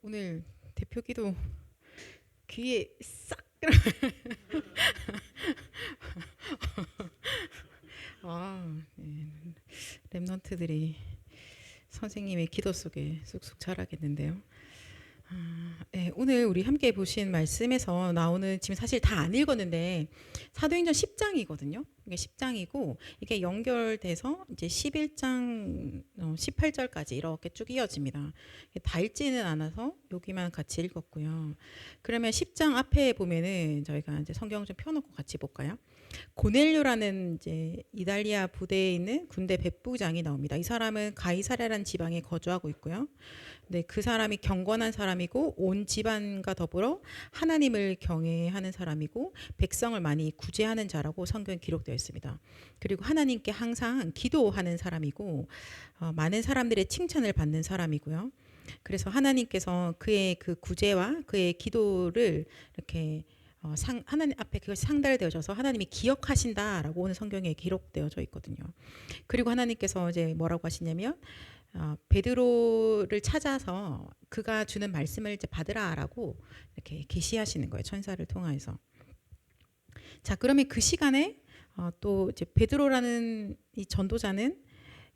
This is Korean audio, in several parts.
오늘 대표 기도 귀에 싹 네. 랩런트들이 선생님의 기도 속에 쑥쑥 자라겠는데요. 네, 오늘 우리 함께 보신 말씀에서 나오는, 지금 사실 다 안 읽었는데 사도행전 10장이거든요. 이게 10장이고 이게 연결돼서 이제 11장 18절까지 이렇게 쭉 이어집니다. 다 읽지는 않아서 여기만 같이 읽었고요. 그러면 10장 앞에 보면은 저희가 이제 성경 좀 펴놓고 같이 볼까요? 고넬료라는 이제 이달리아 부대에 있는 군대 백부장이 나옵니다. 이 사람은 가이사랴라는 지방에 거주하고 있고요. 네, 그 사람이 경건한 사람이고 온 집안과 더불어 하나님을 경외하는 사람이고 백성을 많이 구제하는 자라고 성경에 기록되어 있습니다. 그리고 하나님께 항상 기도하는 사람이고 많은 사람들의 칭찬을 받는 사람이고요. 그래서 하나님께서 그의 그 구제와 그의 기도를 이렇게 하나님 앞에 그것이 상달되어져서 하나님이 기억하신다라고 오늘 성경에 기록되어져 있거든요. 그리고 하나님께서 이제 뭐라고 하시냐면 베드로를 찾아서 그가 주는 말씀을 이제 받으라라고 이렇게 계시하시는 거예요. 천사를 통하여서. 자, 그러면 그 시간에 또 이제 베드로라는 이 전도자는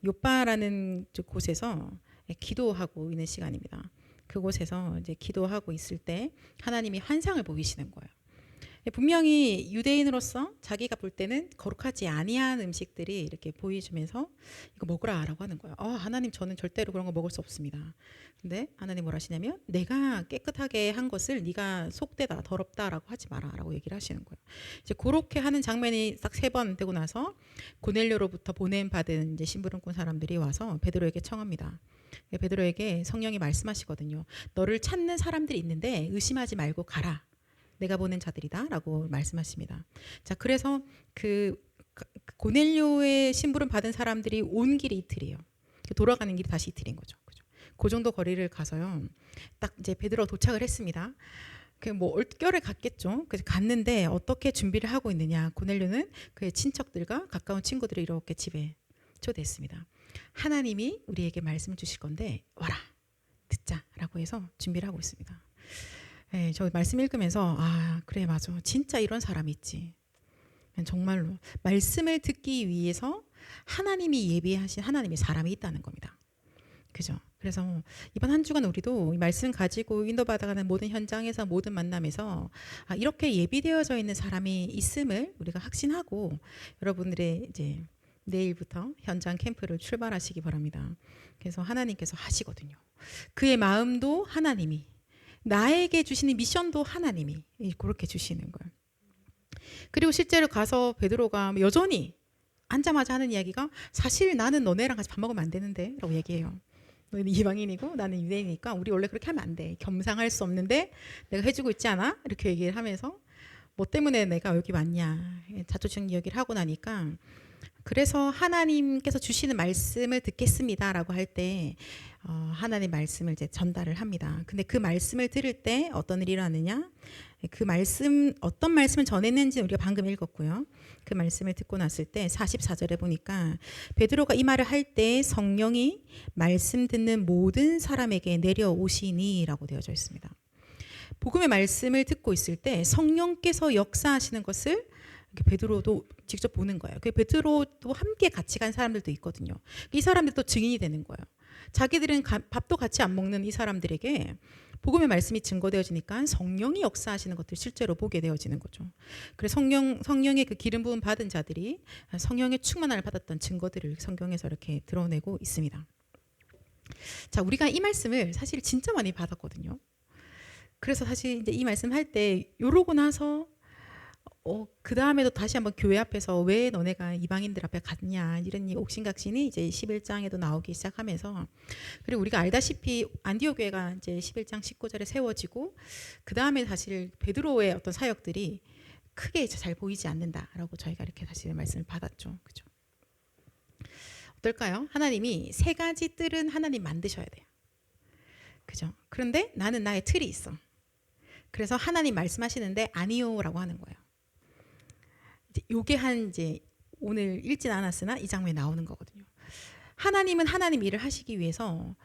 요빠라는 곳에서 기도하고 있는 시간입니다. 그곳에서 이제 기도하고 있을 때 하나님이 환상을 보이시는 거예요. 분명히 유대인으로서 자기가 볼 때는 거룩하지 아니한 음식들이 이렇게 보여주면서 이거 먹으라라고 하는 거예요. 하나님, 저는 절대로 그런 거 먹을 수 없습니다. 근데 하나님 뭐라 하시냐면 내가 깨끗하게 한 것을 네가 속되다 더럽다라고 하지 마라라고 얘기를 하시는 거예요. 이제 그렇게 하는 장면이 딱 3번 되고 나서 고넬료로부터 보냄 받은 이제 심부름꾼 사람들이 와서 베드로에게 청합니다. 베드로에게 성령이 말씀하시거든요. 너를 찾는 사람들이 있는데 의심하지 말고 가라. 내가 보낸 자들이다 라고 말씀하십니다. 자, 그래서 그 고넬료의 심부름 받은 사람들이 온 길이 이틀이에요. 돌아가는 길이 다시 이틀인 거죠. 그죠? 그 정도 거리를 가서요. 딱 이제 베드로 도착을 했습니다. 뭐 얼결에 갔겠죠. 그래서 갔는데 어떻게 준비를 하고 있느냐. 고넬료는 그의 친척들과 가까운 친구들을 이렇게 집에 초대했습니다. 하나님이 우리에게 말씀을 주실 건데 와라, 듣자라고 해서 준비를 하고 있습니다. 네, 저 말씀 읽으면서 그래, 맞아, 진짜 이런 사람이 있지. 정말로 말씀을 듣기 위해서 하나님이 예비하신 하나님의 사람이 있다는 겁니다. 그죠? 그래서 이번 한 주간 우리도 이 말씀 가지고 인도받아가는 모든 현장에서 모든 만남에서 이렇게 예비되어져 있는 사람이 있음을 우리가 확신하고 여러분들의 이제 내일부터 현장 캠프를 출발하시기 바랍니다. 그래서 하나님께서 하시거든요. 그의 마음도 하나님이, 나에게 주시는 미션도 하나님이 그렇게 주시는 거예요. 그리고 실제로 가서 베드로가 여전히 앉자마자 하는 이야기가 사실 나는 너네랑 같이 밥 먹으면 안 되는데 라고 얘기해요. 너희는 이방인이고 나는 유대인이니까 우리 원래 그렇게 하면 안 돼. 겸상할 수 없는데 내가 해주고 있지 않아? 이렇게 얘기를 하면서 뭐 때문에 내가 여기 왔냐 자초지종 이야기를 하고 나니까, 그래서 하나님께서 주시는 말씀을 듣겠습니다라고 할 때 하나님 말씀을 이제 전달을 합니다. 근데 그 말씀을 들을 때 어떤 일이 일어나느냐? 그 말씀, 어떤 말씀을 전했는지 우리가 방금 읽었고요. 그 말씀을 듣고 났을 때 44절에 보니까 베드로가 이 말을 할 때 성령이 말씀 듣는 모든 사람에게 내려오시니라고 되어져 있습니다. 복음의 말씀을 듣고 있을 때 성령께서 역사하시는 것을 베드로도 직접 보는 거예요. 그 베드로도 함께 같이 간 사람들도 있거든요. 이 사람들도 증인이 되는 거예요. 자기들은 밥도 같이 안 먹는 이 사람들에게 복음의 말씀이 증거되어지니까 성령이 역사하시는 것들을 실제로 보게 되어지는 거죠. 그래서 성령의 그 기름 부음 받은 자들이 성령의 충만함을 받았던 증거들을 성경에서 이렇게 드러내고 있습니다. 자, 우리가 이 말씀을 사실 진짜 많이 받았거든요. 그래서 사실 이제 이 말씀 할 때 요러고 나서 그 다음에도 다시 한번 교회 앞에서 왜 너네가 이방인들 앞에 갔냐 이런 옥신각신이 이제 11장에도 나오기 시작하면서, 그리고 우리가 알다시피 안디옥 교회가 이제 11장 19절에 세워지고 그 다음에 사실 베드로의 어떤 사역들이 크게 잘 보이지 않는다라고 저희가 이렇게 사실 말씀을 받았죠. 그죠? 어떨까요? 하나님이 3가지 뜰은 하나님 만드셔야 돼요. 그죠? 그런데 나는 나의 틀이 있어. 그래서 하나님 말씀하시는데 아니요라고 하는 거예요. 요게 이제 오늘 읽진 않았으나 이 장면에 나오는 거거든요. 하나님은 하나님 일을 하시기 위해서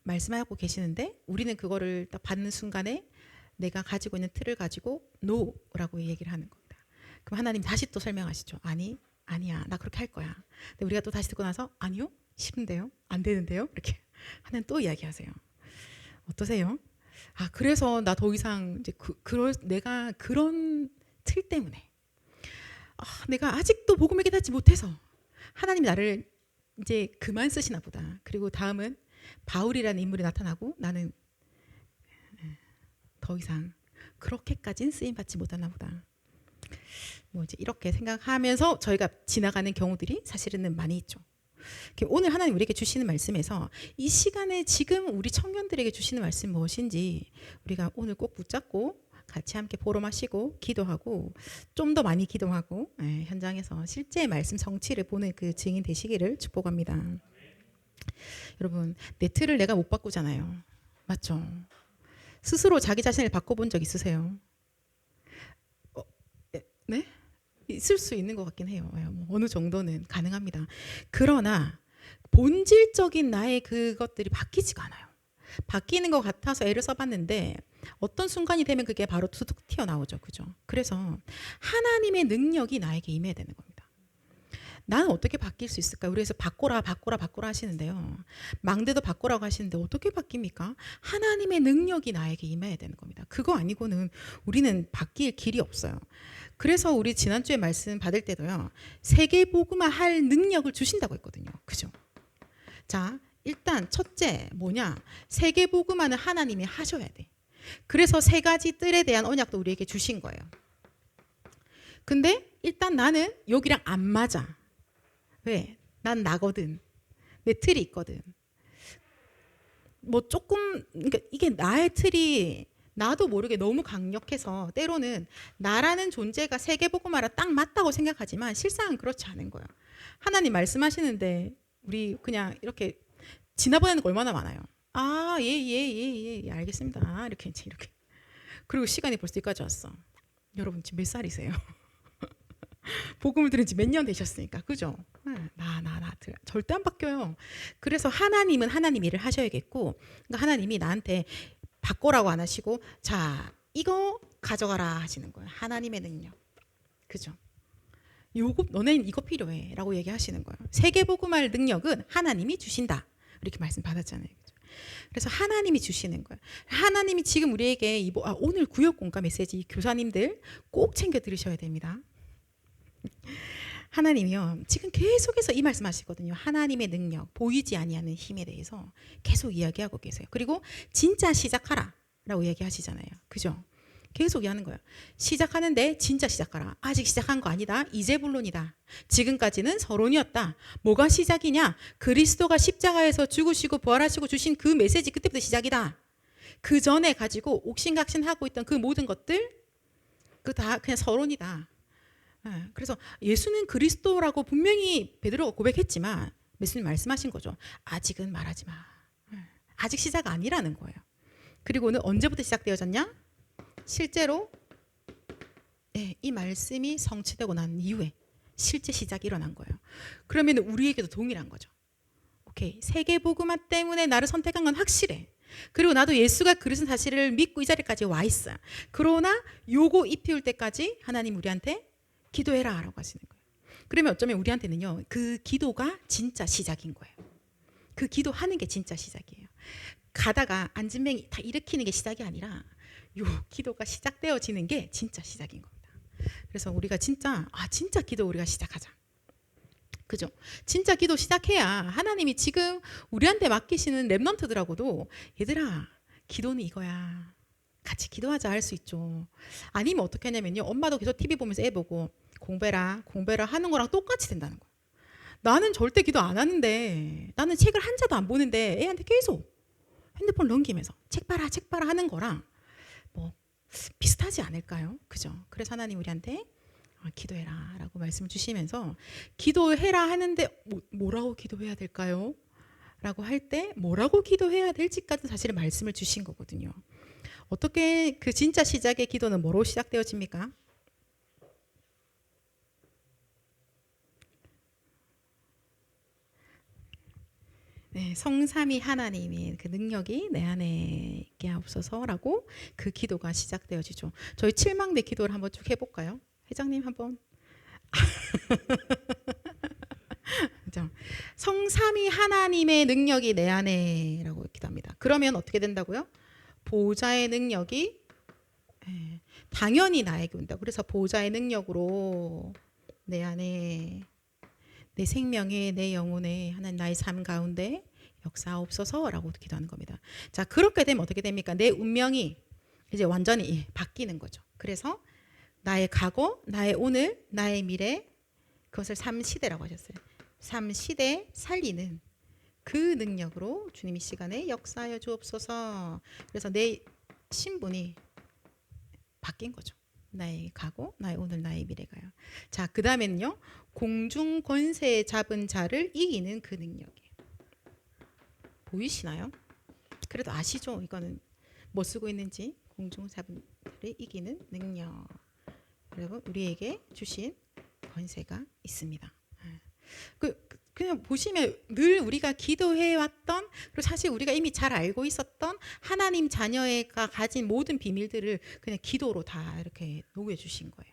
말씀하고 계시는데 우리는 그거를 딱 받는 순간에 내가 가지고 있는 틀을 가지고 no라고 얘기를 하는 겁니다. 그럼 하나님 다시 또 설명하시죠. 아니야, 나 그렇게 할 거야. 근데 우리가 또 다시 듣고 나서 아니요, 싫은데요, 안 되는데요, 이렇게 하나님 또 이야기하세요. 어떠세요? 그래서 나 더 이상 이제 내가 그런 틀 때문에 내가 아직도 복음을 깨닫지 못해서 하나님이 나를 이제 그만 쓰시나 보다. 그리고 다음은 바울이라는 인물이 나타나고 나는 더 이상 그렇게까지는 쓰임 받지 못하나 보다. 뭐 이제 이렇게 생각하면서 저희가 지나가는 경우들이 사실은 많이 있죠. 오늘 하나님 우리에게 주시는 말씀에서 이 시간에 지금 우리 청년들에게 주시는 말씀 무엇인지 우리가 오늘 꼭 붙잡고 같이 함께 보름하시고 기도하고 좀 더 많이 기도하고 현장에서 실제 말씀 성취를 보는 그 증인 되시기를 축복합니다. 여러분, 내 틀을 내가 못 바꾸잖아요. 맞죠? 스스로 자기 자신을 바꿔본 적 있으세요? 네? 있을 수 있는 것 같긴 해요. 어느 정도는 가능합니다. 그러나 본질적인 나의 그것들이 바뀌지가 않아요. 바뀌는 것 같아서 애를 써봤는데 어떤 순간이 되면 그게 바로 툭 튀어나오죠. 그죠? 그래서 하나님의 능력이 나에게 임해야 되는 겁니다. 나는 어떻게 바뀔 수 있을까요? 그래서 바꿔라 하시는데요. 망대도 바꾸라고 하시는데 어떻게 바뀝니까? 하나님의 능력이 나에게 임해야 되는 겁니다. 그거 아니고는 우리는 바뀔 길이 없어요. 그래서 우리 지난주에 말씀 받을 때도요. 세계복음화 할 능력을 주신다고 했거든요. 그죠? 자, 일단 첫째 뭐냐? 세계복음화는 하나님이 하셔야 돼. 그래서 3가지 뜰에 대한 언약도 우리에게 주신 거예요. 근데 일단 나는 여기랑 안 맞아. 왜? 난 나거든. 내 틀이 있거든. 뭐 조금 그러니까 이게 나의 틀이 나도 모르게 너무 강력해서 때로는 나라는 존재가 세계복음화라 딱 맞다고 생각하지만 실상은 그렇지 않은 거예요. 하나님 말씀하시는데 우리 그냥 이렇게 지나보내는 거 얼마나 많아요. 예, 알겠습니다. 이렇게. 그리고 시간이 벌써 여기까지 왔어. 여러분 지금 몇 살이세요? 복음을 들은 지 몇 년 되셨으니까. 그죠? 절대 안 바뀌어요. 그래서 하나님은 하나님 일을 하셔야겠고, 그러니까 하나님이 나한테 바꿔라고 안 하시고, 자, 이거 가져가라 하시는 거예요. 하나님의 능력. 그죠? 너네는 이거 필요해 라고 얘기하시는 거예요. 세계복음할 능력은 하나님이 주신다. 이렇게 말씀 받았잖아요. 그죠? 그래서 하나님이 주시는 거예요. 하나님이 지금 우리에게 오늘 구역공과 메시지 교사님들 꼭 챙겨 들으셔야 됩니다. 하나님이요 지금 계속해서 이 말씀하시거든요. 하나님의 능력, 보이지 아니하는 힘에 대해서 계속 이야기하고 계세요. 그리고 진짜 시작하라 라고 이야기하시잖아요. 그죠? 계속 이야기하는 거예요. 시작하는데 진짜 시작하라. 아직 시작한 거 아니다. 이제 본론이다. 지금까지는 서론이었다. 뭐가 시작이냐? 그리스도가 십자가에서 죽으시고 부활하시고 주신 그 메시지, 그때부터 시작이다. 그 전에 가지고 옥신각신하고 있던 그 모든 것들 그 다 그냥 서론이다. 그래서 예수는 그리스도라고 분명히 베드로가 고백했지만 예수님 말씀하신 거죠. 아직은 말하지 마. 아직 시작 아니라는 거예요. 그리고는 언제부터 시작되어졌냐? 실제로 이 말씀이 성취되고 난 이후에 실제 시작이 일어난 거예요. 그러면 우리에게도 동일한 거죠. 오케이, 세계복음화 때문에 나를 선택한 건 확실해. 그리고 나도 예수가 그리스도 사실을 믿고 이 자리까지 와 있어. 그러나 요거 잎 피울 때까지 하나님 우리한테 기도해라 라고 하시는 거예요. 그러면 어쩌면 우리한테는요, 그 기도가 진짜 시작인 거예요. 그 기도하는 게 진짜 시작이에요. 가다가 안진뱅이 다 일으키는 게 시작이 아니라 요 기도가 시작되어지는 게 진짜 시작인 겁니다. 그래서 우리가 진짜 기도 우리가 시작하자. 그죠? 진짜 기도 시작해야 하나님이 지금 우리한테 맡기시는 랩넌트들하고도 얘들아 기도는 이거야. 같이 기도하자 할 수 있죠. 아니면 어떻게 하냐면요. 엄마도 계속 TV 보면서 애 보고 공부해라 하는 거랑 똑같이 된다는 거예요. 나는 절대 기도 안 하는데 나는 책을 한 자도 안 보는데 애한테 계속 핸드폰 넘기면서 책 봐라 하는 거랑 뭐 비슷하지 않을까요? 그죠? 그래서 하나님 우리한테 기도해라 라고 말씀을 주시면서 기도해라 하는데 뭐라고 기도해야 될까요? 라고 할 때 뭐라고 기도해야 될지까지 사실은 말씀을 주신 거거든요. 어떻게 그 진짜 시작의 기도는 뭐로 시작되어집니까? 네, 성삼위 하나님의 그 능력이 내 안에 있게 하옵소서라고 그 기도가 시작되어지죠. 저희 칠망대 기도를 한번 쭉 해볼까요? 회장님 한번. 그죠? 성삼위 하나님의 능력이 내 안에라고 기도합니다. 그러면 어떻게 된다고요? 보좌의 능력이 당연히 나에게 온다. 그래서 보좌의 능력으로 내 안에 내 생명에 내 영혼에 하나님 나의 삶 가운데 역사하옵소서라고 기도하는 겁니다. 자, 그렇게 되면 어떻게 됩니까? 내 운명이 이제 완전히 바뀌는 거죠. 그래서 나의 과거, 나의 오늘, 나의 미래 그것을 삼시대라고 하셨어요. 삼시대 살리는 그 능력으로 주님 이 시간에 역사하여 주옵소서. 그래서 내 신분이 바뀐 거죠. 나의 과거, 나의 오늘, 나의 미래가요. 자, 그 다음에는요. 공중 권세 잡은 자를 이기는 그 능력이에요. 보이시나요? 그래도 아시죠? 이거는 뭐 쓰고 있는지. 공중 잡은 자를 이기는 능력. 여러분 우리에게 주신 권세가 있습니다. 그냥 보시면 늘 우리가 기도해왔던 그리고 사실 우리가 이미 잘 알고 있었던 하나님 자녀가 가진 모든 비밀들을 그냥 기도로 다 이렇게 녹여주신 거예요.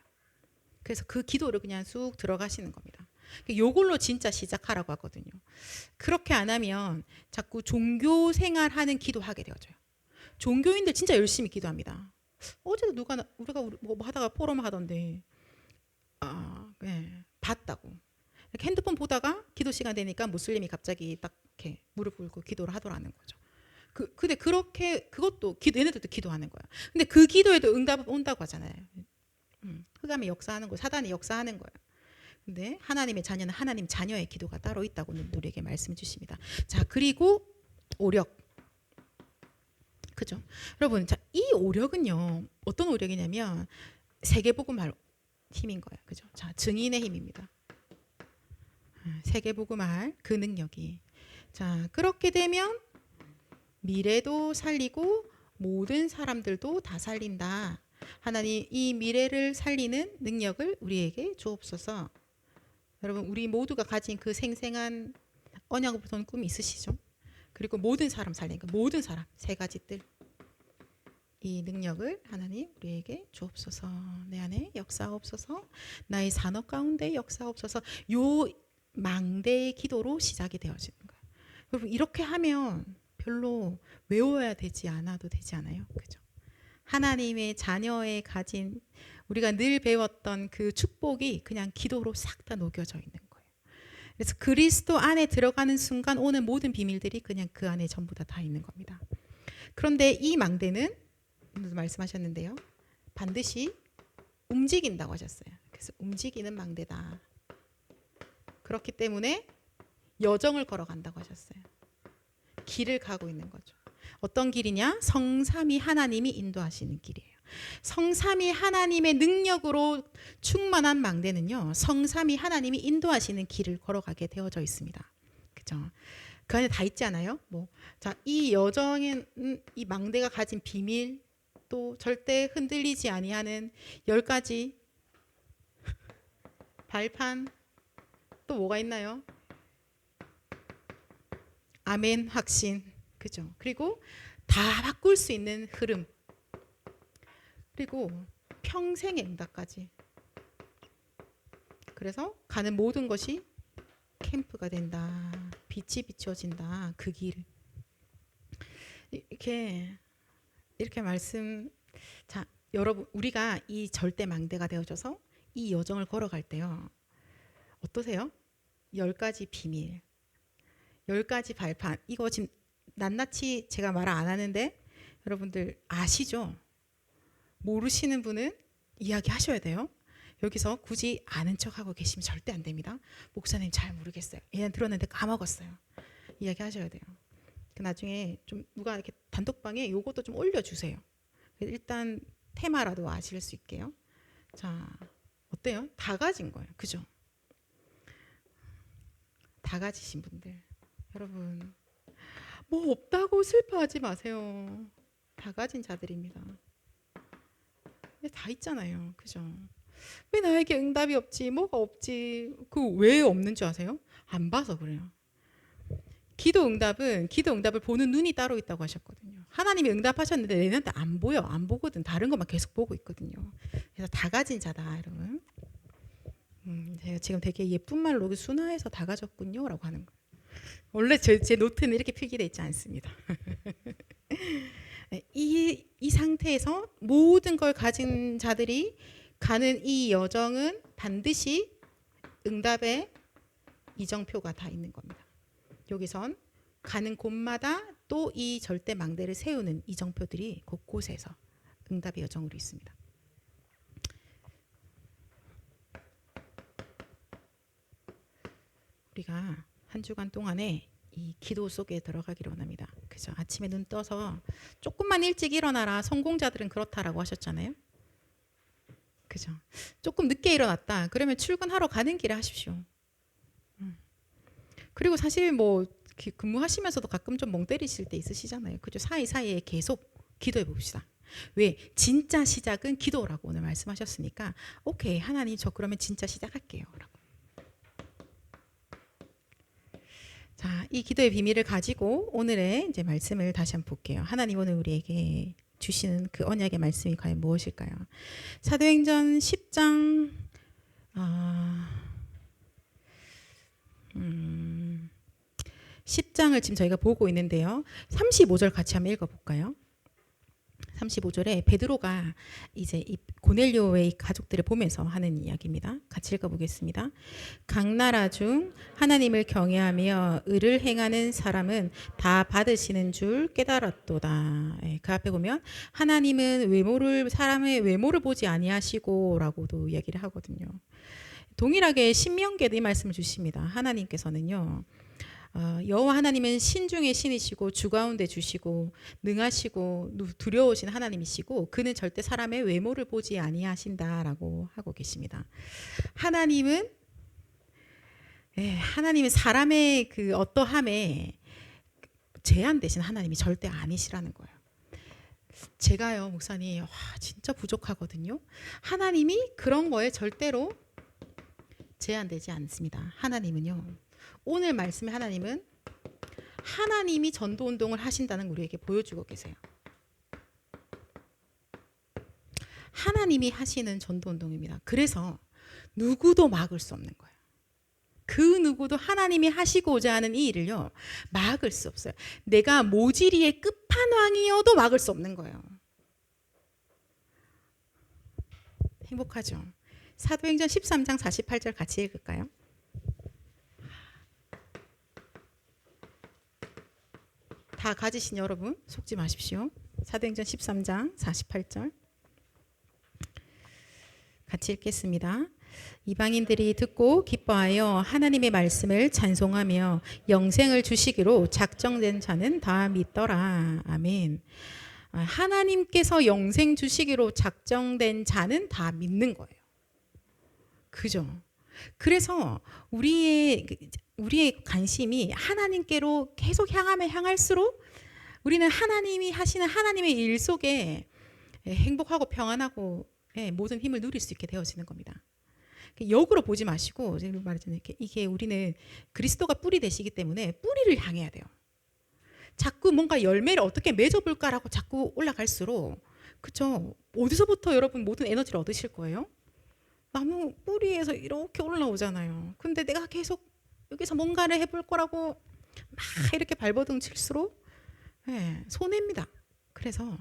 그래서 그 기도를 그냥 쑥 들어가시는 겁니다. 요걸로 진짜 시작하라고 하거든요. 그렇게 안 하면 자꾸 종교 생활하는 기도하게 되어져요. 종교인들 진짜 열심히 기도합니다. 어제도 우리가 뭐 하다가 포럼 하던데 봤다고. 핸드폰 보다가 기도 시간 되니까 무슬림이 갑자기 딱 이렇게 무릎 꿇고 기도를 하더라는 거죠. 근데 그렇게 그것도 얘네들도 기도하는 거야. 근데 그 기도에도 응답 온다고 하잖아요. 흑암이 역사하는 거, 사단이 역사하는 거예요. 근데 하나님의 자녀는 하나님 자녀의 기도가 따로 있다고 우리에게 말씀해 주십니다. 자, 그리고 오력. 그죠? 여러분, 자, 이 오력은요. 어떤 오력이냐면 세계복음할 힘인 거예요. 그죠? 자, 증인의 힘입니다. 세계복음할 그 능력이. 자, 그렇게 되면 미래도 살리고 모든 사람들도 다 살린다. 하나님 이 미래를 살리는 능력을 우리에게 주옵소서. 여러분 우리 모두가 가진 그 생생한 언약을 보는 꿈이 있으시죠? 그리고 모든 사람 살리는 거, 모든 사람 세 가지 뜰. 이 능력을 하나님 우리에게 주옵소서. 내 안에 역사하옵소서. 나의 산업 가운데 역사하옵소서. 요 망대의 기도로 시작이 되어지는 거예요. 여러분 이렇게 하면 별로 외워야 되지 않아도 되지 않아요? 그죠? 하나님의 자녀에 가진 우리가 늘 배웠던 그 축복이 그냥 기도로 싹 다 녹여져 있는 거예요. 그래서 그리스도 안에 들어가는 순간 오는 모든 비밀들이 그냥 그 안에 전부 다 있는 겁니다. 그런데 이 망대는 말씀하셨는데요. 반드시 움직인다고 하셨어요. 그래서 움직이는 망대다. 그렇기 때문에 여정을 걸어간다고 하셨어요. 길을 가고 있는 거죠. 어떤 길이냐? 성삼위 하나님이 인도하시는 길이에요. 성삼위 하나님의 능력으로 충만한 망대는요. 성삼위 하나님이 인도하시는 길을 걸어가게 되어져 있습니다. 그죠? 그 안에 다 있지 않아요? 자, 이 여정엔 이 망대가 가진 비밀 또 절대 흔들리지 아니하는 10가지 발판 또 뭐가 있나요? 아멘 확신. 그죠? 그리고 다 바꿀 수 있는 흐름. 그리고 평생의 응답까지. 그래서 가는 모든 것이 캠프가 된다. 빛이 비춰진다. 그 길. 이렇게 말씀. 자, 여러분 우리가 이 절대 망대가 되어져서 이 여정을 걸어갈 때요. 어떠세요? 10가지 비밀. 10가지 발판. 이거 지금 낱낱이 제가 말을 안 하는데 여러분들 아시죠? 모르시는 분은 이야기하셔야 돼요. 여기서 굳이 아는 척하고 계시면 절대 안 됩니다. 목사님 잘 모르겠어요. 얘는 들었는데 까먹었어요. 이야기하셔야 돼요. 나중에 좀 누가 이렇게 단톡방에 이것도 좀 올려주세요. 일단 테마라도 아실 수 있게요. 자, 어때요? 다 가진 거예요. 그죠? 다 가지신 분들. 여러분 뭐 없다고 슬퍼하지 마세요. 다 가진 자들입니다. 근데 다 있잖아요. 그죠? 왜 나에게 응답이 없지? 뭐가 없지? 그 왜 없는 줄 아세요? 안 봐서 그래요. 기도 응답을 보는 눈이 따로 있다고 하셨거든요. 하나님이 응답하셨는데 내한테 안 보여. 안 보거든. 다른 것만 계속 보고 있거든요. 그래서 다 가진 자다, 여러분. 제가 지금 되게 예쁜 말로 순화해서 다 가졌군요 라고 하는 거예요. 원래 제 노트는 이렇게 필기되어 있지 않습니다. 이 상태에서 모든 걸 가진 자들이 가는 이 여정은 반드시 응답의 이정표가 다 있는 겁니다. 여기선 가는 곳마다 또 이 절대 망대를 세우는 이정표들이 곳곳에서 응답의 여정으로 있습니다. 우리가 한 주간 동안에 이 기도 속에 들어가기를 원합니다. 그죠? 아침에 눈 떠서 조금만 일찍 일어나라. 성공자들은 그렇다라고 하셨잖아요. 그죠? 조금 늦게 일어났다. 그러면 출근하러 가는 길에 하십시오. 그리고 사실 뭐 근무하시면서도 가끔 좀 멍 때리실 때 있으시잖아요. 그죠? 사이사이에 계속 기도해 봅시다. 왜? 진짜 시작은 기도라고 오늘 말씀하셨으니까 오케이 하나님 저 그러면 진짜 시작할게요 라고. 자, 이 기도의 비밀을 가지고 오늘의 이제 말씀을 다시 한번 볼게요. 하나님 오늘 우리에게 주시는 그 언약의 말씀이 과연 무엇일까요? 사도행전 10장 10장을 지금 저희가 보고 있는데요. 35절 같이 한번 읽어볼까요? 35절에 베드로가 이제 이 고넬료의 가족들을 보면서 하는 이야기입니다. 같이 읽어보겠습니다. 각 나라 중 하나님을 경외하며 의를 행하는 사람은 다 받으시는 줄 깨달았도다. 그 앞에 보면 하나님은 사람의 외모를 보지 아니하시고라고도 이야기를 하거든요. 동일하게 신명기에도 이 말씀을 주십니다. 하나님께서는요. 여호와 하나님은 신 중에 신이시고 주 가운데 주시고 능하시고 두려우신 하나님이시고 그는 절대 사람의 외모를 보지 아니하신다라고 하고 계십니다. 하나님은 사람의 그 어떠함에 제한되신 하나님이 절대 아니시라는 거예요. 제가요 목사님 진짜 부족하거든요. 하나님이 그런 거에 절대로 제한되지 않습니다. 하나님은요. 오늘 말씀의 하나님은 하나님이 전도운동을 하신다는 걸 우리에게 보여주고 계세요. 하나님이 하시는 전도운동입니다. 그래서 누구도 막을 수 없는 거예요. 그 누구도 하나님이 하시고자 하는 이 일을요 막을 수 없어요. 내가 모지리의 끝판왕이어도 막을 수 없는 거예요. 행복하죠? 사도행전 13장 48절 같이 읽을까요? 다 가지신 여러분 속지 마십시오. 사도행전 13장 48절 같이 읽겠습니다. 이방인들이 듣고 기뻐하여 하나님의 말씀을 찬송하며 영생을 주시기로 작정된 자는 다 믿더라. 아멘. 하나님께서 영생 주시기로 작정된 자는 다 믿는 거예요. 그죠? 그래서 우리의 관심이 하나님께로 계속 향할수록 우리는 하나님이 하시는 하나님의 일 속에 행복하고 평안하고 모든 힘을 누릴 수 있게 되어지는 겁니다. 역으로 보지 마시고 제가 말했잖아요. 이게 우리는 그리스도가 뿌리 되시기 때문에 뿌리를 향해야 돼요. 자꾸 뭔가 열매를 어떻게 맺어볼까라고 자꾸 올라갈수록 그쵸? 어디서부터 여러분 모든 에너지를 얻으실 거예요? 나무 뿌리에서 이렇게 올라오잖아요. 근데 내가 계속 여기서 뭔가를 해볼 거라고 막 이렇게 발버둥 칠수록 손해입니다. 그래서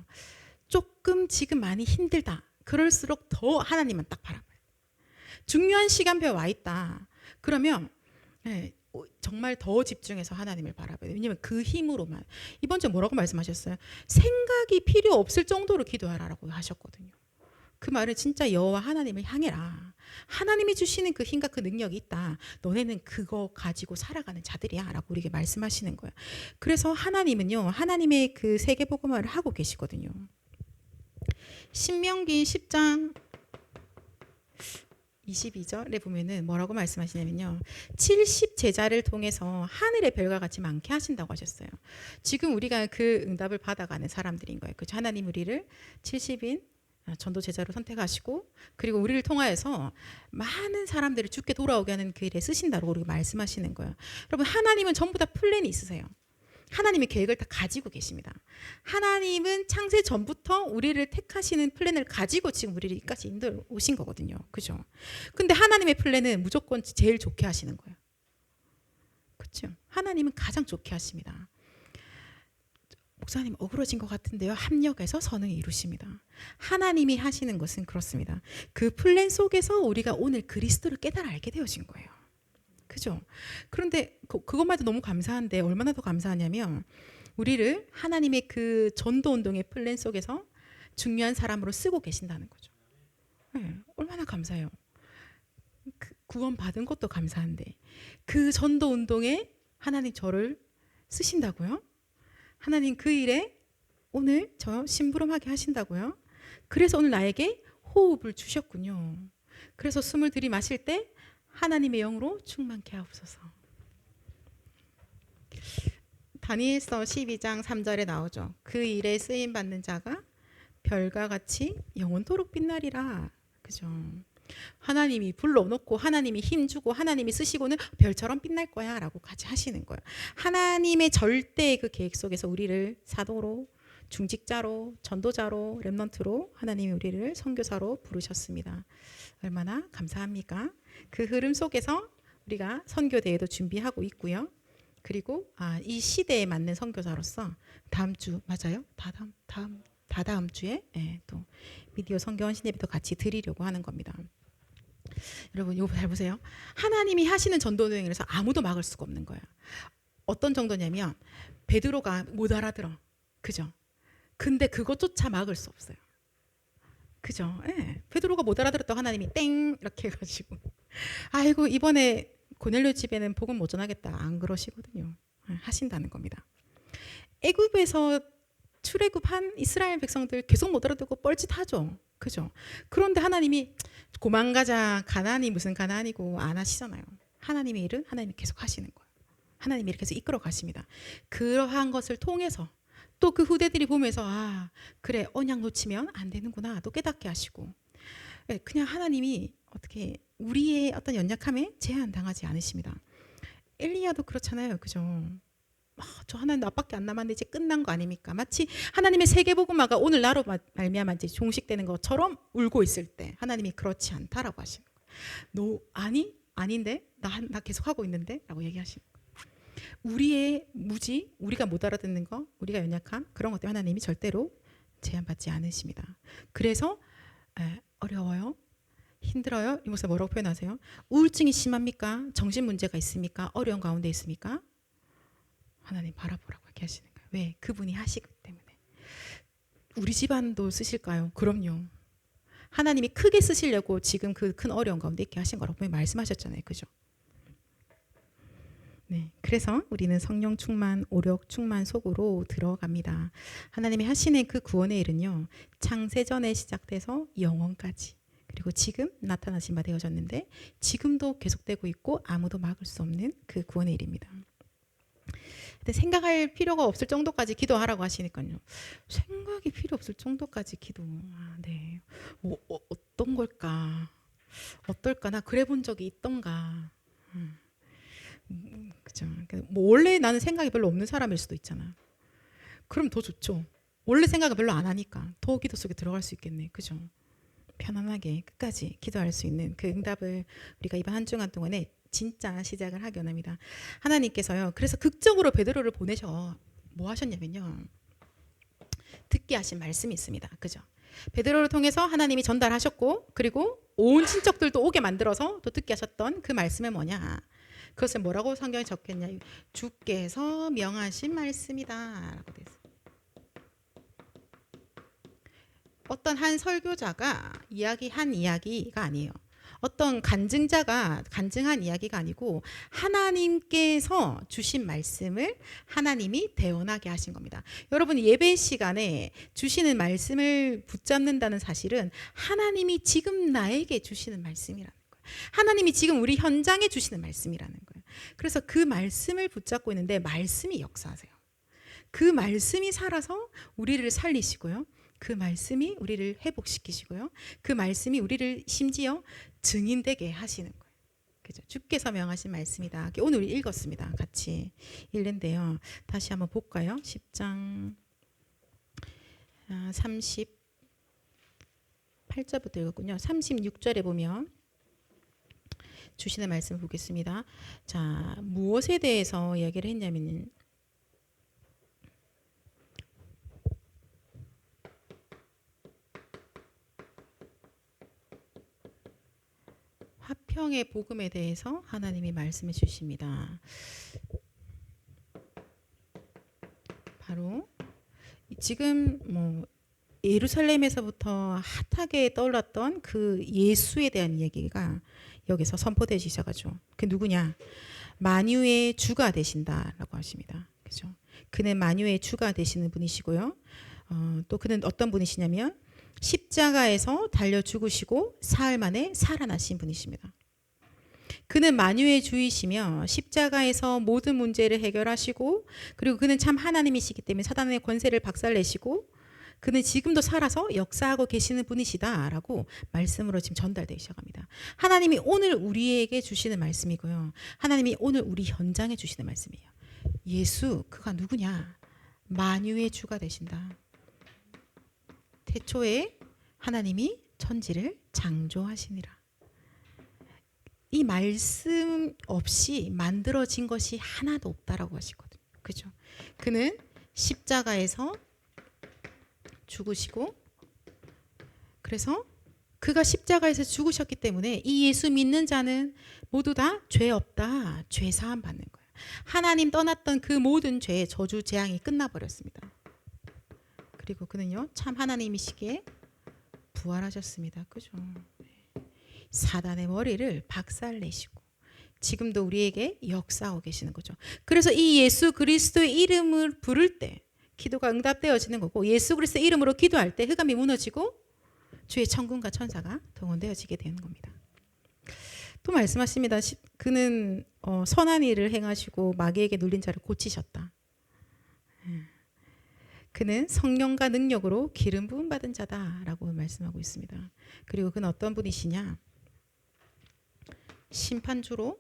조금 지금 많이 힘들다. 그럴수록 더 하나님만 딱 바라봐요. 중요한 시간표에 와 있다. 그러면 정말 더 집중해서 하나님을 바라봐요. 왜냐하면 그 힘으로만. 이번 주에 뭐라고 말씀하셨어요? 생각이 필요 없을 정도로 기도하라고 하셨거든요. 그 말은 진짜 여호와 하나님을 향해라. 하나님이 주시는 그 힘과 그 능력이 있다. 너네는 그거 가지고 살아가는 자들이야 라고 우리에게 말씀하시는 거예요. 그래서 하나님은요. 하나님의 그 세계복음화를 하고 계시거든요. 신명기 10장 22절에 보면은 뭐라고 말씀하시냐면요. 70 제자를 통해서 하늘의 별과 같이 많게 하신다고 하셨어요. 지금 우리가 그 응답을 받아가는 사람들인 거예요. 그 하나님 우리를 70인 전도 제자로 선택하시고 그리고 우리를 통하여서 많은 사람들을 주께 돌아오게 하는 그 일에 쓰신다고 우리가 말씀하시는 거예요. 여러분 하나님은 전부 다 플랜이 있으세요. 하나님이 계획을 다 가지고 계십니다. 하나님은 창세 전부터 우리를 택하시는 플랜을 가지고 지금 우리를 여기까지 인도해 오신 거거든요. 그죠? 근데 하나님의 플랜은 무조건 제일 좋게 하시는 거예요. 그렇죠? 하나님은 가장 좋게 하십니다. 목사님 어그러진 것 같은데요. 합력해서 선을 이루십니다. 하나님이 하시는 것은 그렇습니다. 그 플랜 속에서 우리가 오늘 그리스도를 깨달아 알게 되어진 거예요. 그죠? 그런데 그것만 해도 너무 감사한데 얼마나 더 감사하냐면 우리를 하나님의 그 전도 운동의 플랜 속에서 중요한 사람으로 쓰고 계신다는 거죠. 네, 얼마나 감사해요. 구원 받은 것도 감사한데 그 전도 운동에 하나님 저를 쓰신다고요? 하나님 그 일에 오늘 저 심부름하게 하신다고요? 그래서 오늘 나에게 호흡을 주셨군요. 그래서 숨을 들이마실 때 하나님의 영으로 충만케 하옵소서. 다니엘서 12장 3절에 나오죠. 그 일에 쓰임 받는 자가 별과 같이 영원토록 빛나리라. 그죠? 하나님이 불러놓고 하나님이 힘주고 하나님이 쓰시고는 별처럼 빛날 거야 라고 같이 하시는 거예요. 하나님의 절대의 그 계획 속에서 우리를 사도로, 중직자로, 전도자로, 렘넌트로 하나님이 우리를 선교사로 부르셨습니다. 얼마나 감사합니까? 그 흐름 속에서 우리가 선교대회도 준비하고 있고요. 그리고 이 시대에 맞는 선교사로서 다음 주 맞아요? 다다음 주에 또 미디어 선교원 신예배도 같이 드리려고 하는 겁니다. 여러분 이거 잘 보세요. 하나님이 하시는 전도 여행에서 아무도 막을 수가 없는 거예요. 어떤 정도냐면 베드로가 못 알아들어. 그죠? 근데 그것조차 막을 수 없어요. 그죠? 예. 베드로가 못 알아들었다고 하나님이 땡 이렇게 해가지고 아이고 이번에 고넬료 집에는 복음 못 전하겠다 안 그러시거든요. 하신다는 겁니다. 애굽에서 출애굽한 이스라엘 백성들 계속 못 알아듣고 뻘짓하죠. 그죠? 그런데 하나님이 고만가자 가나안이 무슨 가나안이고 안 하시잖아요. 하나님의 일은 하나님이 계속 하시는 거예요. 하나님이 이렇게 해서 이끌어 가십니다. 그러한 것을 통해서 또 그 후대들이 보면서 그래 언약 놓치면 안 되는구나 또 깨닫게 하시고 그냥 하나님이 어떻게 우리의 어떤 연약함에 제한당하지 않으십니다. 엘리야도 그렇잖아요. 그죠? 저 하나님 나밖에 안 남았는데 이제 끝난 거 아닙니까? 마치 하나님의 세계복음화가 오늘 나로 말미암아 이제 종식되는 것처럼 울고 있을 때 하나님이 그렇지 않다라고 하시는 거예요. 아닌데 나 계속 하고 있는데 라고 얘기하시는 거예요. 우리의 무지, 우리가 못 알아듣는 거, 우리가 연약함 그런 것 때문에 하나님이 절대로 제한받지 않으십니다. 그래서 어려워요? 힘들어요? 이 목사 뭐라고 표현하세요? 우울증이 심합니까? 정신 문제가 있습니까? 어려운 가운데 있습니까? 하나님 바라보라고 얘기하시는 거예요. 왜? 그분이 하시기 때문에. 우리 집안도 쓰실까요? 그럼요. 하나님이 크게 쓰시려고 지금 그 큰 어려운 가운데 있게 하신 거라고 분명히 말씀하셨잖아요. 그죠? 네, 그래서 우리는 성령 충만, 오력 충만 속으로 들어갑니다. 하나님이 하시는 그 구원의 일은요. 창세전에 시작돼서 영원까지 그리고 지금 나타나신 바 되어졌는데 지금도 계속되고 있고 아무도 막을 수 없는 그 구원의 일입니다. 근데 생각할 필요가 없을 정도까지 기도하라고 하시니까요. 생각이 필요 없을 정도까지 기도. 네. 어떤 걸까? 어떨까? 나 그래 본 적이 있던가. 그죠? 뭐 원래 나는 생각이 별로 없는 사람일 수도 있잖아. 그럼 더 좋죠. 원래 생각을 별로 안 하니까 더 기도 속에 들어갈 수 있겠네. 그죠? 편안하게 끝까지 기도할 수 있는 그 응답을 우리가 이번 한 주간 동안에 진짜 시작을 하기 원합니다. 하나님께서요. 그래서 극적으로 베드로를 보내셔 뭐 하셨냐면요. 듣게 하신 말씀이 있습니다. 그죠? 베드로를 통해서 하나님이 전달하셨고 그리고 온 친척들도 오게 만들어서 또 듣게 하셨던 그 말씀은 뭐냐? 그것을 뭐라고 성경에 적혔냐? 주께서 명하신 말씀이다 라고 되어 있어요. 어떤 한 설교자가 이야기한 이야기가 아니에요. 어떤 간증자가 간증한 이야기가 아니고 하나님께서 주신 말씀을 하나님이 대언하게 하신 겁니다. 여러분 예배 시간에 주시는 말씀을 붙잡는다는 사실은 하나님이 지금 나에게 주시는 말씀이라는 거예요. 하나님이 지금 우리 현장에 주시는 말씀이라는 거예요. 그래서 그 말씀을 붙잡고 있는데 말씀이 역사하세요. 그 말씀이 살아서 우리를 살리시고요. 그 말씀이 우리를 회복시키시고요. 그 말씀이 우리를 심지어 증인되게 하시는 거예요. 그죠? 주께서 명하신 말씀이다. 오늘 우리 읽었습니다. 같이 읽는데요. 다시 한번 볼까요? 10장 38절부터 읽었군요. 36절에 보면 주시는 말씀을 보겠습니다. 자, 무엇에 대해서 이야기를 했냐면 화평의 복음에 대해서 하나님이 말씀해 주십니다. 바로 지금 예루살렘에서부터 핫하게 떠올랐던 그 예수에 대한 얘기가 여기서 선포되시셔가지고 그 누구냐? 만유의 주가 되신다라고 하십니다. 그죠? 그는 만유의 주가 되시는 분이시고요. 또 그는 어떤 분이시냐면 십자가에서 달려 죽으시고 사흘 만에 살아나신 분이십니다. 그는 만유의 주이시며 십자가에서 모든 문제를 해결하시고 그리고 그는 참 하나님이시기 때문에 사단의 권세를 박살내시고 그는 지금도 살아서 역사하고 계시는 분이시다라고 말씀으로 지금 전달되기 시작합니다. 하나님이 오늘 우리에게 주시는 말씀이고요. 하나님이 오늘 우리 현장에 주시는 말씀이에요. 예수 그가 누구냐? 만유의 주가 되신다. 태초에 하나님이 천지를 창조하시니라. 이 말씀 없이 만들어진 것이 하나도 없다라고 하시거든요. 그죠? 그는 십자가에서 죽으시고 그래서 그가 십자가에서 죽으셨기 때문에 이 예수 믿는 자는 모두 다 죄 없다. 죄 사함 받는 거예요. 하나님 떠났던 그 모든 죄의 저주 재앙이 끝나버렸습니다. 그리고 그는요 참 하나님이시기에 부활하셨습니다. 그죠? 사단의 머리를 박살내시고 지금도 우리에게 역사하고 계시는 거죠. 그래서 이 예수 그리스도의 이름을 부를 때 기도가 응답되어지는 거고 예수 그리스도의 이름으로 기도할 때 흑암이 무너지고 주의 천군과 천사가 동원되어지게 되는 겁니다. 또 말씀하십니다. 그는 선한 일을 행하시고 마귀에게 눌린 자를 고치셨다. 그는 성령과 능력으로 기름 부음 받은 자다라고 말씀하고 있습니다. 그리고 그는 어떤 분이시냐? 심판주로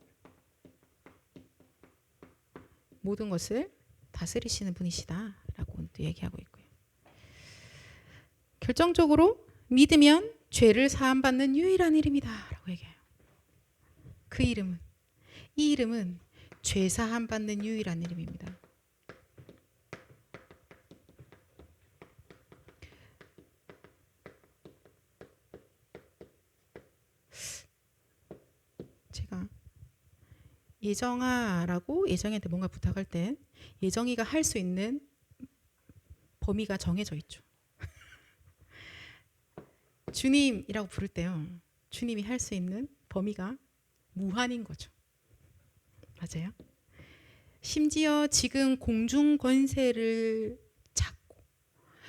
모든 것을 다스리시는 분이시다라고 또 얘기하고 있고요. 결정적으로 믿으면 죄를 사함받는 유일한 이름이다라고 얘기해요. 그 이름은 이 이름은 죄 사함받는 유일한 이름입니다. 제가 예정아라고 예정이한테 뭔가 부탁할 때 예정이가 할 수 있는 범위가 정해져 있죠. 주님이라고 부를 때요. 주님이 할 수 있는 범위가 무한인 거죠. 맞아요? 심지어 지금 공중 권세를 잡고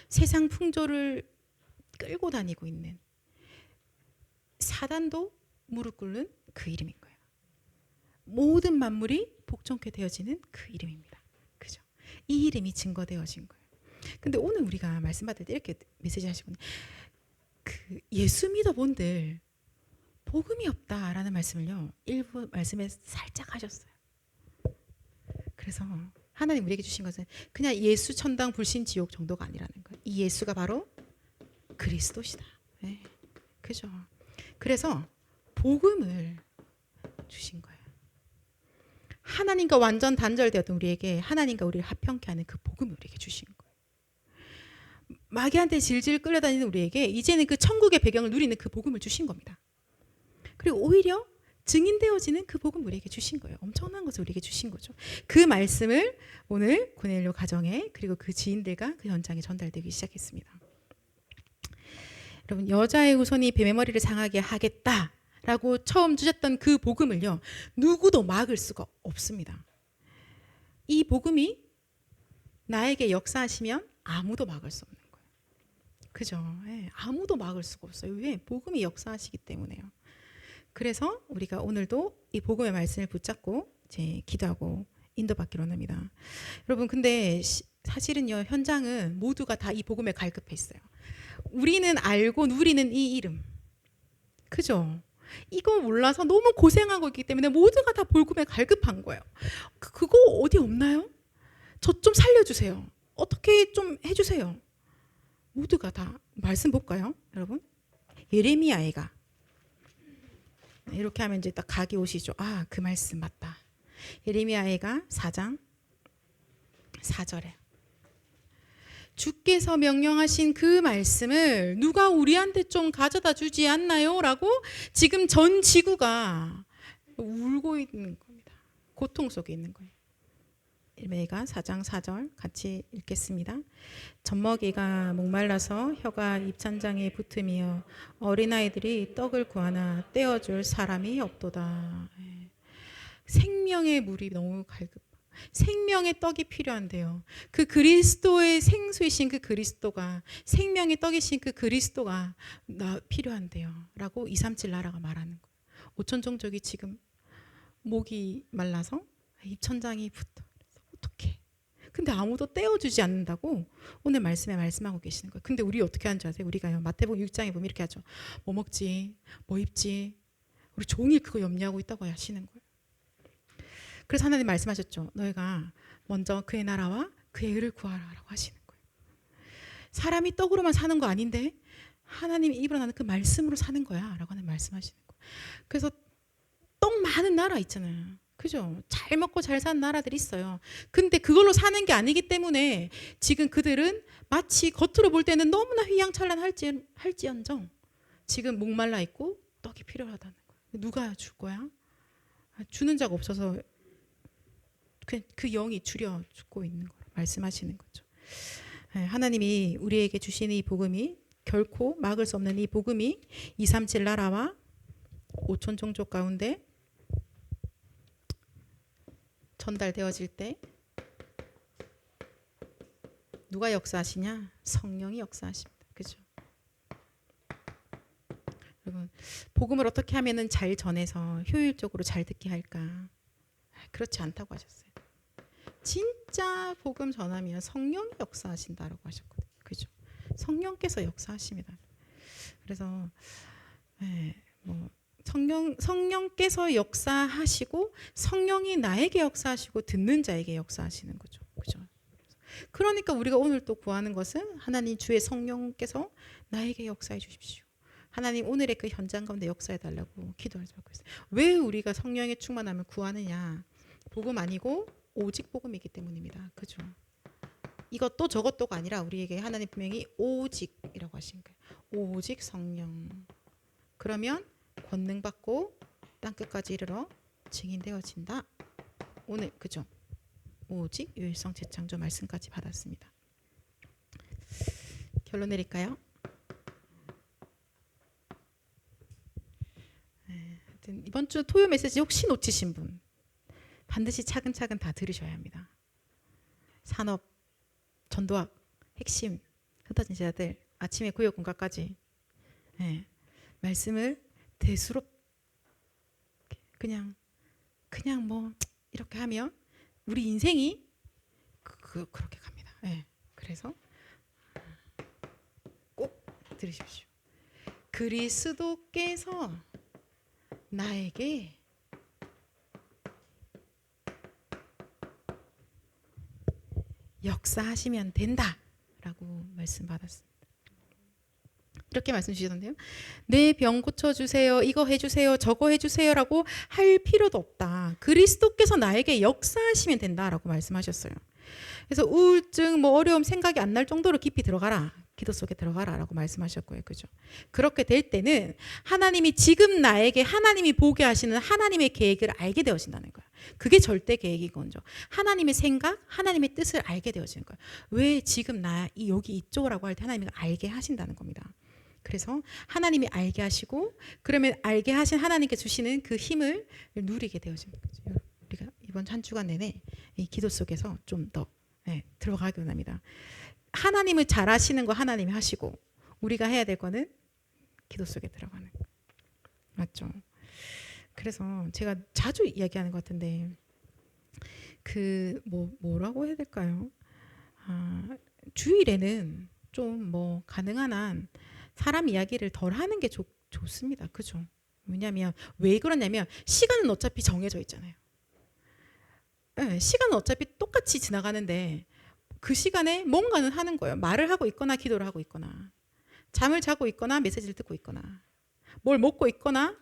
세상 풍조를 끌고 다니고 있는 사단도 무릎 꿇는 그 이름인 거예요. 모든 만물이 복종케 되어지는 그 이름입니다. 그죠? 이 이름이 증거되어진 거예요. 근데 오늘 우리가 말씀 받을 때 이렇게 메시지 하시거든요. 그 예수 믿어본들 복음이 없다라는 말씀을요. 일부 말씀에 살짝 하셨어요. 그래서 하나님 우리에게 주신 것은 그냥 예수 천당 불신 지옥 정도가 아니라는 거예요. 이 예수가 바로 그리스도시다. 네. 그죠? 그래서 복음을 주신 거예요. 하나님과 완전 단절되었던 우리에게 하나님과 우리를 합평케 하는 그 복음을 우리에게 주신 거예요. 마귀한테 질질 끌려다니는 우리에게 이제는 그 천국의 배경을 누리는 그 복음을 주신 겁니다. 그리고 오히려 증인되어지는 그 복음을 우리에게 주신 거예요. 엄청난 것을 우리에게 주신 거죠. 그 말씀을 오늘 고넬료 가정에 그리고 그 지인들과 그 현장에 전달되기 시작했습니다. 여러분 여자의 후손이 뱀의 머리를 상하게 하겠다 라고 처음 주셨던 그 복음을요 누구도 막을 수가 없습니다. 이 복음이 나에게 역사하시면 아무도 막을 수 없는 거예요. 그죠? 네, 아무도 막을 수가 없어요. 왜? 복음이 역사하시기 때문에요. 그래서 우리가 오늘도 이 복음의 말씀을 붙잡고 이제 기도하고 인도받기로 합니다. 여러분 근데 사실은요, 현장은 모두가 다 이 복음에 갈급해 있어요. 우리는 알고 누리는 이 이름, 그죠? 이거 몰라서 너무 고생하고 있기 때문에 모두가 다 복음에 갈급한 거예요. 그거 어디 없나요? 저 좀 살려주세요. 어떻게 좀 해주세요. 모두가 다 말씀 볼까요, 여러분? 예레미야가 이렇게 하면 이제 딱 각이 오시죠. 아, 그 말씀 맞다. 예레미야가 4장 4절에 주께서 명령하신 그 말씀을 누가 우리한테 좀 가져다 주지 않나요? 라고 지금 전 지구가 울고 있는 겁니다. 고통 속에 있는 거예요. 예레미야 4장 4절 같이 읽겠습니다. 젖먹이가 목말라서 혀가 입천장에 붙으며 어린아이들이 떡을 구하나 떼어줄 사람이 없도다. 생명의 물이 너무 갈급. 생명의 떡이 필요한데요. 그 그리스도의 생수이신 그 그리스도가, 생명의 떡이신 그 그리스도가 필요한데요. 라고 237 나라가 말하는 거예요. 5천 종족이 지금 목이 말라서 입천장이 붙어. 어떻게? 근데 아무도 떼어주지 않는다고 오늘 말씀에 말씀하고 계시는 거예요. 근데 우리 어떻게 하는 줄 아세요? 우리가요, 마태복음 6장에 보면 이렇게 하죠. 뭐 먹지? 뭐 입지? 우리 종일 그거 염려하고 있다고 하시는 거예요. 그래서 하나님 말씀하셨죠. 너희가 먼저 그의 나라와 그의 의를 구하라라고 하시는 거예요. 사람이 떡으로만 사는 거 아닌데 하나님이 입으로 나는 그 말씀으로 사는 거야 라고 하는 말씀하시는 거예요. 그래서 떡 많은 나라 있잖아요. 그죠? 잘 먹고 잘 사는 나라들이 있어요. 근데 그걸로 사는 게 아니기 때문에 지금 그들은 마치 겉으로 볼 때는 너무나 휘황찬란할지언정 지금 목말라 있고 떡이 필요하다는 거예요. 누가 줄 거야? 주는 자가 없어서 그 영이 줄여 죽고 있는 거로 말씀하시는 거죠. 하나님이 우리에게 주시는 이 복음이 결코 막을 수 없는 이 복음이 237 나라와 5천 종족 가운데 전달되어질 때 누가 역사하시냐? 성령이 역사하십니다. 그죠? 여러분, 복음을 어떻게 하면은 잘 전해서 효율적으로 잘 듣게 할까? 그렇지 않다고 하셨어요. 진짜 복음 전하면 성령이 역사하신다라고 하셨거든요. 그죠? 성령께서 역사하십니다. 그래서 성령께서 역사하시고 성령이 나에게 역사하시고 듣는 자에게 역사하시는 거죠. 그죠? 그러니까 우리가 오늘 또 구하는 것은 하나님 주의 성령께서 나에게 역사해 주십시오. 하나님 오늘의 그 현장 가운데 역사해 달라고 기도하지 않고 있어요. 왜 우리가 성령의 충만함을 구하느냐? 복음 아니고 오직 복음이기 때문입니다. 그죠? 이것도 저것도가 아니라 우리에게 하나님 분명히 오직이라고 하신 거예요. 오직 성령. 그러면 권능 받고 땅 끝까지 이르러 증인되어진다. 오늘 그죠? 오직 유일성 재창조 말씀까지 받았습니다. 결론 내릴까요? 이번 주 토요 메시지 혹시 놓치신 분 반드시 차근차근 다 들으셔야 합니다. 산업, 전도학, 핵심, 흩어진 제자들, 아침에 구역 공과까지 말씀을 대수롭 그냥 뭐 이렇게 하면 우리 인생이 그렇게 갑니다. 그래서 꼭 들으십시오. 그리스도께서 나에게 역사하시면 된다라고 말씀 받았습니다. 이렇게 말씀 주시던데요. 내 병 고쳐주세요. 이거 해주세요. 저거 해주세요라고 할 필요도 없다. 그리스도께서 나에게 역사하시면 된다라고 말씀하셨어요. 그래서 우울증, 뭐 어려움 생각이 안 날 정도로 깊이 들어가라. 기도 속에 들어가라라고 말씀하셨고요. 그죠? 그렇게 될 때는 하나님이 지금 나에게 하나님이 보게 하시는 하나님의 계획을 알게 되어진다는 거예요. 그게 절대 계획이건죠. 하나님의 생각, 하나님의 뜻을 알게 되어지는 거예요. 왜 지금 여기 이쪽이라고 할 때 하나님이 알게 하신다는 겁니다. 그래서 하나님이 알게 하시고 그러면 알게 하신 하나님께 주시는 그 힘을 누리게 되어지는 거죠. 우리가 이번 한 주간 내내 이 기도 속에서 좀 더 들어가기 원합니다. 하나님을 잘 하시는 거 하나님이 하시고 우리가 해야 될 거는 기도 속에 들어가는 거. 맞죠? 그래서 제가 자주 이야기하는 것 같은데 뭐라고 해야 될까요? 주일에는 좀 뭐 가능한 한 사람 이야기를 덜 하는 게 좋습니다. 그죠? 왜냐면 왜 그러냐면 시간은 어차피 정해져 있잖아요. 네, 시간은 어차피 똑같이 지나가는데 그 시간에 뭔가는 하는 거예요. 말을 하고 있거나 기도를 하고 있거나 잠을 자고 있거나 메시지를 듣고 있거나 뭘 먹고 있거나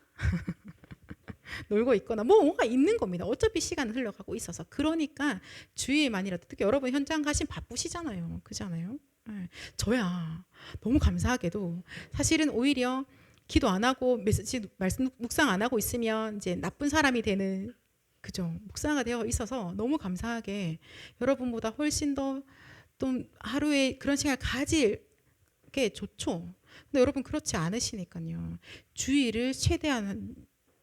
놀고 있거나 뭔가 있는 겁니다. 어차피 시간은 흘러가고 있어서. 그러니까 주일만이라도 특히 여러분 현장 가신 바쁘시잖아요. 그렇잖아요. 네. 저야 너무 감사하게도 사실은 오히려 기도 안 하고 메시지 말씀 묵상 안 하고 있으면 이제 나쁜 사람이 되는 그죠. 묵상가 되어 있어서 너무 감사하게 여러분보다 훨씬 더 좀 하루에 그런 시간을 가질 게 좋죠. 근데 여러분 그렇지 않으시니까요. 주일을 최대한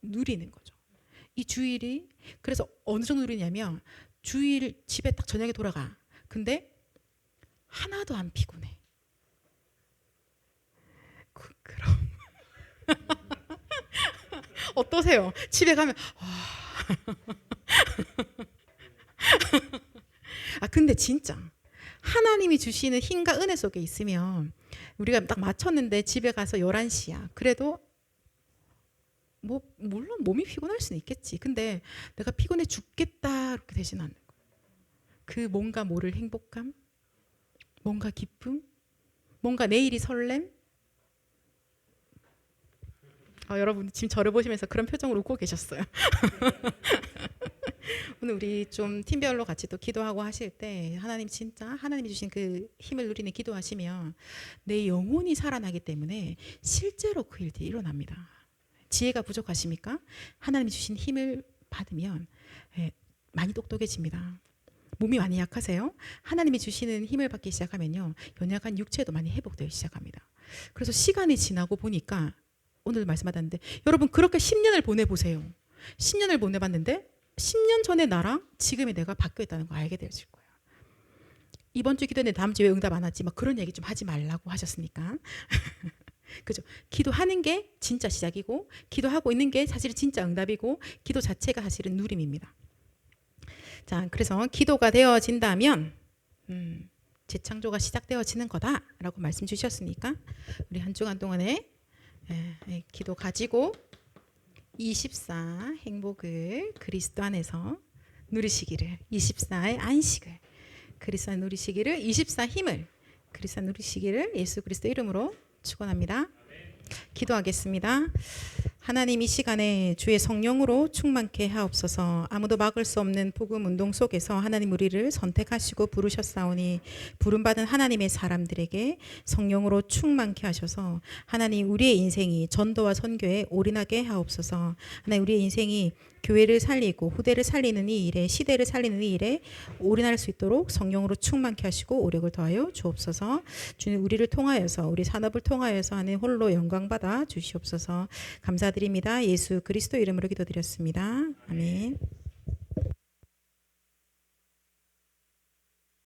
누리는 거죠. 이 주일이 그래서 어느 정도 누리냐면 주일 집에 딱 저녁에 돌아가. 근데 하나도 안 피곤해. 그럼 어떠세요? 집에 가면 근데 진짜 하나님이 주시는 힘과 은혜 속에 있으면 우리가 딱 맞췄는데 집에 가서 11시야. 그래도 뭐 물론 몸이 피곤할 수는 있겠지. 근데 내가 피곤해 죽겠다 이렇게 되진 않는 거예요. 그 뭔가 모를 행복감, 뭔가 기쁨, 뭔가 내일이 설렘. 여러분 지금 저를 보시면서 그런 표정으로 웃고 계셨어요. 오늘 우리 좀 팀별로 같이 또 기도하고 하실 때 하나님 진짜 하나님이 주신 그 힘을 누리는 기도하시면 내 영혼이 살아나기 때문에 실제로 그 일들이 일어납니다. 지혜가 부족하십니까? 하나님이 주신 힘을 받으면 많이 똑똑해집니다. 몸이 많이 약하세요? 하나님이 주시는 힘을 받기 시작하면요 연약한 육체도 많이 회복되기 시작합니다. 그래서 시간이 지나고 보니까 오늘 말씀하셨는데 여러분 그렇게 10년을 보내보세요. 10년을 보내봤는데 10년 전의 나랑 지금의 내가 바뀌어 있다는 거 알게 되실 거예요. 이번 주 기도했는데 다음 주에 응답 안 왔지 막 그런 얘기 좀 하지 말라고 하셨으니까. 그죠? 기도하는 게 진짜 시작이고 기도하고 있는 게 사실은 진짜 응답이고 기도 자체가 사실은 누림입니다. 자, 그래서 기도가 되어진다면 재창조가 시작되어지는 거다라고 말씀 주셨으니까 우리 한 주간 동안에 기도 가지고 24 행복을 그리스도 안에서 누리시기를 24의 안식을 그리스도 안에 누리시기를 24 힘을 그리스도 안에 누리시기를 예수 그리스도 이름으로 축원합니다. 기도하겠습니다. 하나님 이 시간에 주의 성령으로 충만케 하옵소서. 아무도 막을 수 없는 복음 운동 속에서 하나님 우리를 선택하시고 부르셨사오니 부름받은 하나님의 사람들에게 성령으로 충만케 하셔서 하나님 우리의 인생이 전도와 선교에 올인하게 하옵소서. 하나님 우리의 인생이 교회를 살리고 후대를 살리는 이 일에 시대를 살리는 이 일에 올인할 수 있도록 성령으로 충만케 하시고 오력을 더하여 주옵소서. 주님 우리를 통하여서 우리 산업을 통하여서 하는 홀로 영광받아 주시옵소서. 감사드립니다. 예수 그리스도 이름으로 기도드렸습니다. 아멘.